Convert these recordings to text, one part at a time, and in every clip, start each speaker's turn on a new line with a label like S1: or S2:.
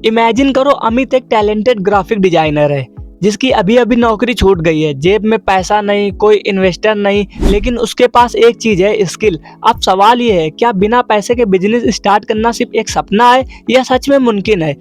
S1: Imagine करो अमित एक talented graphic designer है जिसकी अभी अभी नौकरी छूट गई है। जेब में पैसा नहीं, कोई इन्वेस्टर नहीं, लेकिन उसके पास एक चीज है, स्किल। अब सवाल ये है, क्या बिना पैसे के बिजनेस स्टार्ट करना सिर्फ एक सपना है या सच में मुमकिन है?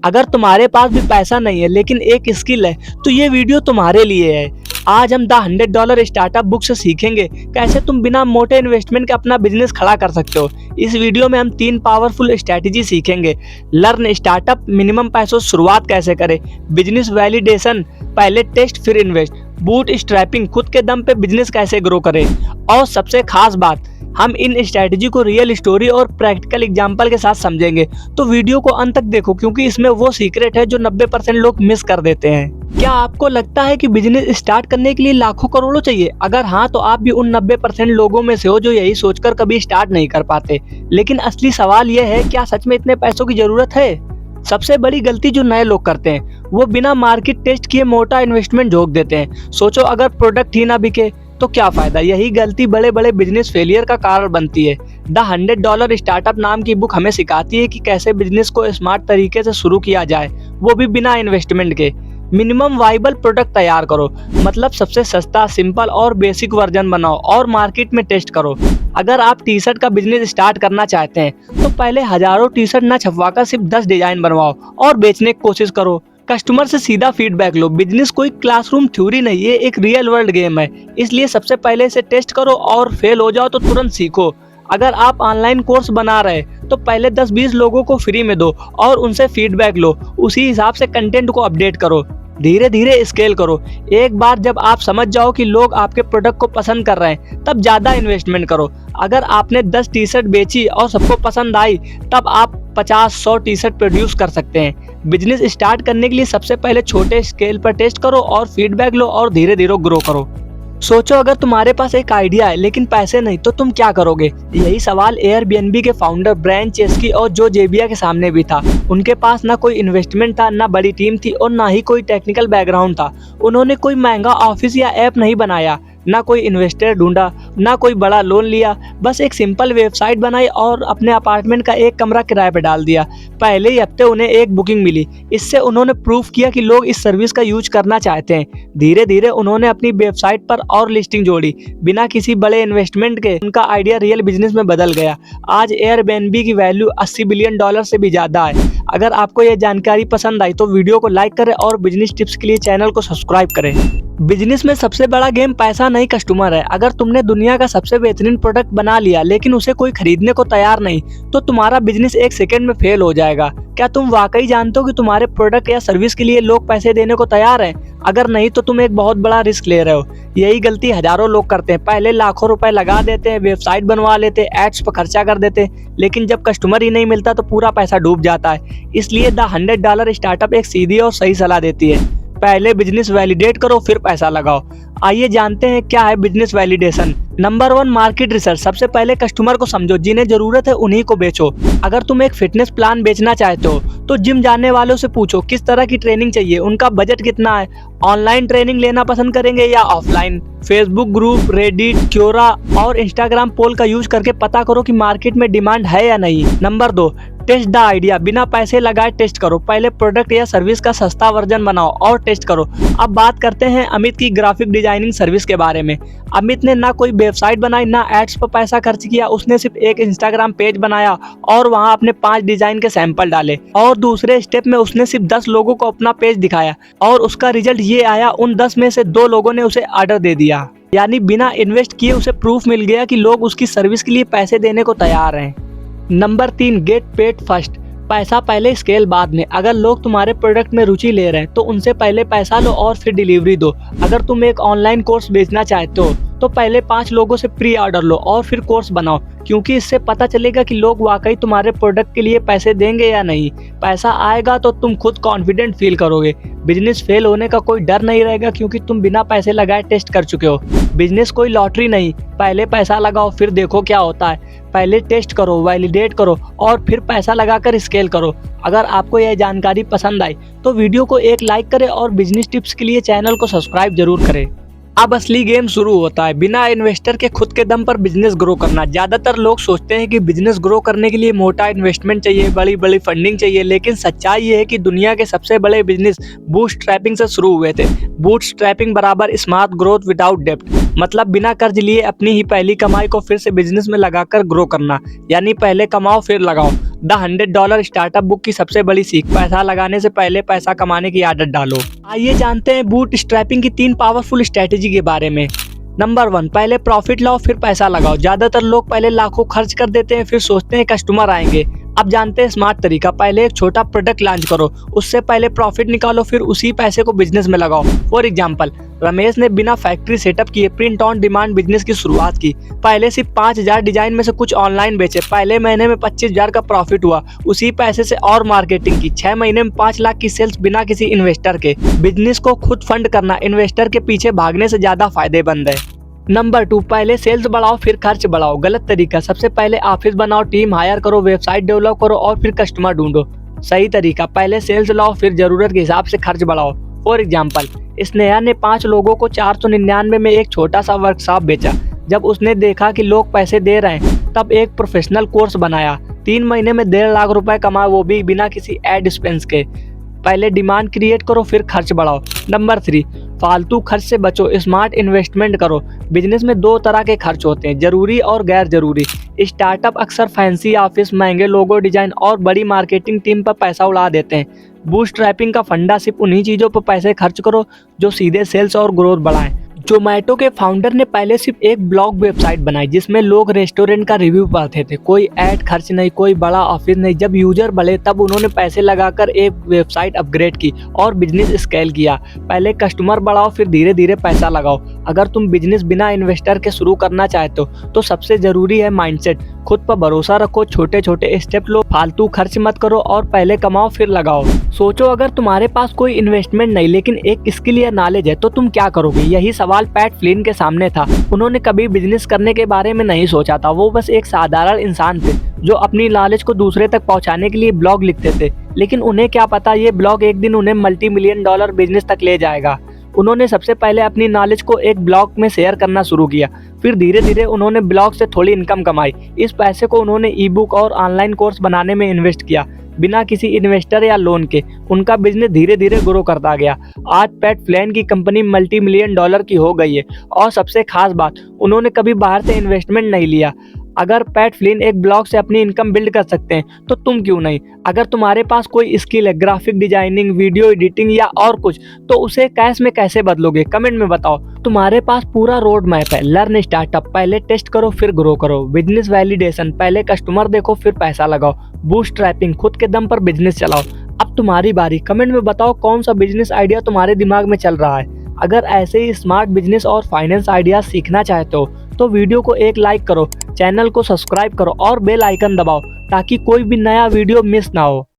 S1: अगर तुम्हारे पास भी पैसा नहीं है लेकिन एक स्किल है तो ये वीडियो तुम्हारे लिए है। आज हम $100 स्टार्टअप बुक से सीखेंगे कैसे तुम बिना मोटे इन्वेस्टमेंट के अपना बिजनेस खड़ा कर सकते हो। इस वीडियो में हम 3 पावरफुल स्ट्रेटेजी सीखेंगे। लर्न स्टार्टअप, मिनिमम पैसों से शुरुआत कैसे करें, बिजनेस वैलिडेशन, पहले टेस्ट फिर इन्वेस्ट, बूट स्ट्रैपिंग, खुद के दम पे बिजनेस कैसे ग्रो करें, और सबसे खास बात, हम इन स्ट्रेटेजी को रियल स्टोरी और प्रैक्टिकल एग्जांपल के साथ समझेंगे। तो वीडियो को अंत तक देखो क्योंकि इसमें वो सीक्रेट है जो 90% लोग मिस कर देते हैं। क्या आपको लगता है कि बिजनेस स्टार्ट करने के लिए लाखों करोड़ों चाहिए? अगर हाँ तो आप भी उन 90% लोगों में से हो जो यही सोचकर कभी स्टार्ट नहीं कर पाते। लेकिन असली सवाल यह है, क्या सच में इतने पैसों की जरूरत है? सबसे बड़ी गलती जो नए लोग करते हैं वो बिना मार्केट टेस्ट किए मोटा इन्वेस्टमेंट झोंक देते हैं। सोचो अगर प्रोडक्ट ही ना बिके तो क्या फायदा। यही गलती बड़े बड़े बिजनेस फेलियर का कारण बनती है। द $100 स्टार्टअप नाम की बुक हमें सिखाती है कि कैसे बिजनेस को स्मार्ट तरीके से शुरू किया जाए, वो भी बिना इन्वेस्टमेंट के। मिनिमम वाइबल प्रोडक्ट तैयार करो, मतलब सबसे सस्ता, सिंपल और बेसिक वर्जन बनाओ और मार्केट में टेस्ट करो। अगर आप टी शर्ट का बिजनेस स्टार्ट करना चाहते हैं तो पहले हजारों टी शर्ट न छपवाकर सिर्फ 10 डिजाइन बनवाओ और बेचने की कोशिश करो। कस्टमर से सीधा फीडबैक लो। बिजनेस कोई क्लासरूम थ्योरी नहीं है, एक रियल वर्ल्ड गेम है। इसलिए सबसे पहले इसे टेस्ट करो और फेल हो जाओ तो तुरंत सीखो। अगर आप ऑनलाइन कोर्स बना रहे तो पहले 10-20 लोगों को फ्री में दो और उनसे फीडबैक लो। उसी हिसाब से कंटेंट को अपडेट करो, धीरे धीरे स्केल करो। एक बार जब आप समझ जाओ कि लोग आपके प्रोडक्ट को पसंद कर रहे हैं तब ज्यादा इन्वेस्टमेंट करो। अगर आपने 10 टी शर्ट बेची और सबको पसंद आई तब आप 50-100 टी शर्ट प्रोड्यूस कर सकते हैं। बिजनेस स्टार्ट करने के लिए सबसे पहले छोटे स्केल पर टेस्ट करो और फीडबैक लो और धीरे धीरे ग्रो करो। सोचो अगर तुम्हारे पास एक आइडिया है लेकिन पैसे नहीं तो तुम क्या करोगे? यही सवाल एयरबीएनबी के फाउंडर ब्रायन चेस्की और जो जेबिया के सामने भी था। उनके पास ना कोई इन्वेस्टमेंट था, ना बड़ी टीम थी और ना ही कोई टेक्निकल बैकग्राउंड था। उन्होंने कोई महंगा ऑफिस या ऐप नहीं बनाया, ना कोई इन्वेस्टर ढूंढा, ना कोई बड़ा लोन लिया। बस एक सिंपल वेबसाइट बनाई और अपने अपार्टमेंट का एक कमरा किराए पर डाल दिया। पहले ही हफ्ते उन्हें एक बुकिंग मिली। इससे उन्होंने प्रूफ किया कि लोग इस सर्विस का यूज करना चाहते हैं। धीरे धीरे उन्होंने अपनी वेबसाइट पर और लिस्टिंग जोड़ी। बिना किसी बड़े इन्वेस्टमेंट के उनका आइडिया रियल बिजनेस में बदल गया। आज एयरबीएनबी की वैल्यू $80 बिलियन से भी ज्यादा है। अगर आपको यह जानकारी पसंद आई तो वीडियो को लाइक करें और बिजनेस टिप्स के लिए चैनल को सब्सक्राइब करें। बिजनेस में सबसे बड़ा गेम पैसा नहीं, कस्टमर है। अगर तुमने दुनिया का सबसे बेहतरीन प्रोडक्ट बना लिया लेकिन उसे कोई खरीदने को तैयार नहीं तो तुम्हारा बिजनेस एक सेकंड में फेल हो जाएगा। क्या तुम वाकई जानते हो कि तुम्हारे प्रोडक्ट या सर्विस के लिए लोग पैसे देने को तैयार हैं? अगर नहीं तो तुम एक बहुत बड़ा रिस्क ले रहे हो। यही गलती हजारों लोग करते हैं। पहले लाखों रुपए लगा देते हैं, वेबसाइट बनवा लेते हैं, एड्स पर खर्चा कर देते हैं, लेकिन जब कस्टमर ही नहीं मिलता तो पूरा पैसा डूब जाता है। इसलिए द $100 स्टार्टअप एक सीधी और सही सलाह देती है, पहले बिजनेस वैलिडेट करो फिर पैसा लगाओ। आइए जानते हैं क्या है business validation. Number 1, market research. सबसे पहले कस्टमर को समझो, जिन्हें जरूरत है उन्हीं को बेचो। अगर तुम एक फिटनेस प्लान बेचना चाहते हो तो जिम जाने वालों से पूछो किस तरह की ट्रेनिंग चाहिए, उनका बजट कितना है, ऑनलाइन ट्रेनिंग लेना पसंद करेंगे या offline. Facebook group, Reddit, Quora और इंस्टाग्राम पोल का यूज करके पता करो कि मार्केट में डिमांड है या नहीं। Number 2, test the idea. बिना पैसे लगाए टेस्ट करो। पहले प्रोडक्ट या सर्विस का सस्ता वर्जन बनाओ और टेस्ट करो। अब बात करते हैं अमित की ग्राफिक डिजाइनिंग सर्विस के बारे में। अमित ने ना कोई वेबसाइट बनाई, ना एड्स पर पैसा खर्च किया। उसने सिर्फ एक इंस्टाग्राम पेज बनाया और वहां अपने 5 डिजाइन के सैंपल डाले और दूसरे स्टेप में उसने सिर्फ 10 लोगों को अपना पेज दिखाया और उसका रिजल्ट ये आया, उन 10 में से 2 लोगों ने उसे ऑर्डर दे दिया। यानी बिना इन्वेस्ट किए उसे प्रूफ मिल गया कि लोग उसकी सर्विस के लिए पैसे देने को तैयार हैं। Number 3, get paid first. पैसा पहले, स्केल बाद में। अगर लोग तुम्हारे प्रोडक्ट में रुचि ले रहे हैं तो उनसे पहले पैसा लो और फिर डिलीवरी दो। अगर तुम एक ऑनलाइन कोर्स बेचना चाहते हो तो पहले 5 लोगों से प्री ऑर्डर लो और फिर कोर्स बनाओ, क्योंकि इससे पता चलेगा कि लोग वाकई तुम्हारे प्रोडक्ट के लिए पैसे देंगे या नहीं। पैसा आएगा तो तुम खुद कॉन्फिडेंट फील करोगे। बिजनेस फेल होने का कोई डर नहीं रहेगा क्योंकि तुम बिना पैसे लगाए टेस्ट कर चुके हो। बिजनेस कोई लॉटरी नहीं, पहले पैसा लगाओ फिर देखो क्या होता है। पहले टेस्ट करो, वैलिडेट करो और फिर पैसा लगाकर स्केल करो। अगर आपको यह जानकारी पसंद आई तो वीडियो को एक लाइक करें और बिजनेस टिप्स के लिए चैनल को सब्सक्राइब जरूर करें। अब असली गेम शुरू होता है, बिना इन्वेस्टर के खुद के दम पर बिजनेस ग्रो करना। ज्यादातर लोग सोचते हैं कि बिजनेस ग्रो करने के लिए मोटा इन्वेस्टमेंट चाहिए, बड़ी बड़ी फंडिंग चाहिए, लेकिन सच्चाई ये है कि दुनिया के सबसे बड़े बिजनेस बूटस्ट्रैपिंग से शुरू हुए थे। बूटस्ट्रैपिंग बराबर स्मार्ट ग्रोथ विदाउट डेब्ट, मतलब बिना कर्ज लिए अपनी ही पहली कमाई को फिर से बिजनेस में लगाकर ग्रो करना। यानी पहले कमाओ फिर लगाओ। द $100 स्टार्टअप बुक की सबसे बड़ी सीख, पैसा लगाने से पहले पैसा कमाने की आदत डालो। आइए जानते हैं बूट स्ट्रैपिंग की 3 पावरफुल स्ट्रेटेजी के बारे में। नंबर 1, पहले प्रॉफिट लाओ फिर पैसा लगाओ। ज्यादातर लोग पहले लाखों खर्च कर देते हैं, फिर सोचते हैं कस्टमर आएंगे। अब जानते हैं स्मार्ट तरीका, पहले एक छोटा प्रोडक्ट लॉन्च करो, उससे पहले प्रॉफिट निकालो, फिर उसी पैसे को बिजनेस में लगाओ। फॉर एग्जाम्पल, रमेश ने बिना फैक्ट्री सेटअप किए प्रिंट ऑन डिमांड बिजनेस की शुरुआत की। पहले सिर्फ 5,000 डिजाइन में से कुछ ऑनलाइन बेचे, पहले महीने में 25,000 का प्रॉफिट हुआ। उसी पैसे से और मार्केटिंग की, 6 महीने में 5 लाख की सेल्स बिना किसी इन्वेस्टर के। बिजनेस को खुद फंड करना इन्वेस्टर के पीछे भागने से ज्यादा फायदेमंद है। नंबर 2, पहले सेल्स बढ़ाओ फिर खर्च बढ़ाओ। गलत तरीका, सबसे पहले ऑफिस बनाओ, टीम हायर करो, वेबसाइट डेवलप करो और फिर कस्टमर ढूंढो। सही तरीका, पहले सेल्स लाओ फिर जरूरत के हिसाब से खर्च बढ़ाओ। फॉर एग्जाम्पल, स्नेहा ने 5 लोगों को 499 में एक छोटा सा वर्कशॉप बेचा। जब उसने देखा कि लोग पैसे दे रहे हैं, तब एक प्रोफेशनल कोर्स बनाया। 3 महीने में 1.5 लाख रुपए कमाए, वो भी बिना किसी एड एक्सपेंस के। पहले डिमांड क्रिएट करो फिर खर्च बढ़ाओ। नंबर 3, फालतू खर्च से बचो, स्मार्ट इन्वेस्टमेंट करो। बिजनेस में 2 तरह के खर्च होते हैं, जरूरी और गैर जरूरी। स्टार्टअप अक्सर फैंसी ऑफिस, महंगे लोगो डिजाइन और बड़ी मार्केटिंग टीम पर पैसा उड़ा देते हैं। बूटस्ट्रैपिंग का फंडा, सिर्फ उन्हीं चीजों पर पैसे खर्च करो जो सीधे सेल्स और ग्रोथ बढ़ाएं। जोमैटो के फाउंडर ने पहले सिर्फ एक ब्लॉग वेबसाइट बनाई जिसमें लोग रेस्टोरेंट का रिव्यू पढ़ते थे, कोई ऐड खर्च नहीं, कोई बड़ा ऑफिस नहीं। जब यूजर बढ़े तब उन्होंने पैसे लगाकर एक वेबसाइट अपग्रेड की और बिजनेस स्केल किया। पहले कस्टमर बढ़ाओ फिर धीरे धीरे पैसा लगाओ। अगर तुम बिजनेस बिना इन्वेस्टर के शुरू करना चाहते हो तो सबसे जरूरी है माइंडसेट। खुद पर भरोसा रखो, छोटे छोटे स्टेप लो, फालतू खर्च मत करो और पहले कमाओ फिर लगाओ। सोचो, अगर तुम्हारे पास कोई इन्वेस्टमेंट नहीं लेकिन एक स्किल या नॉलेज है तो तुम क्या करोगे? यही सवाल पैट फ्लिन के सामने था। उन्होंने कभी बिजनेस करने के बारे में नहीं सोचा था, वो बस एक साधारण इंसान थे जो अपनी नॉलेज को दूसरे तक पहुंचाने के लिए ब्लॉग लिखते थे। लेकिन उन्हें क्या पता, ये ब्लॉग एक दिन उन्हें $multi-million बिजनेस तक ले जाएगा। उन्होंने सबसे पहले अपनी नॉलेज को एक ब्लॉग में शेयर करना शुरू किया, फिर धीरे धीरे उन्होंने ब्लॉग से थोड़ी इनकम कमाई। इस पैसे को उन्होंने ई बुक और ऑनलाइन कोर्स बनाने में इन्वेस्ट किया, बिना किसी इन्वेस्टर या लोन के। उनका बिजनेस धीरे धीरे ग्रो करता गया। आज पैट फ्लिन की कंपनी $multi-million की हो गई है। और सबसे खास बात, उन्होंने कभी बाहर से इन्वेस्टमेंट नहीं लिया। अगर पैट फ्लिन एक ब्लॉग से अपनी इनकम बिल्ड कर सकते हैं तो तुम क्यों नहीं? अगर तुम्हारे पास कोई स्किल है, ग्राफिक डिजाइनिंग, वीडियो एडिटिंग या और कुछ, तो उसे कैश में कैसे बदलोगे? कमेंट में बताओ। तुम्हारे पास पूरा रोड मैप है। लर्न स्टार्टअप, पहले टेस्ट करो फिर ग्रो करो। बिजनेस वैलिडेशन, पहले कस्टमर देखो फिर पैसा लगाओ। बूटस्ट्रैपिंग, खुद के दम पर बिजनेस चलाओ। अब तुम्हारी बारी, कमेंट में बताओ कौन सा बिजनेस आइडिया तुम्हारे दिमाग में चल रहा है। अगर ऐसे ही स्मार्ट बिजनेस और फाइनेंस आइडिया सीखना चाहते हो तो वीडियो को एक लाइक करो, चैनल को सब्सक्राइब करो और बेल आइकन दबाओ ताकि कोई भी नया वीडियो मिस ना हो।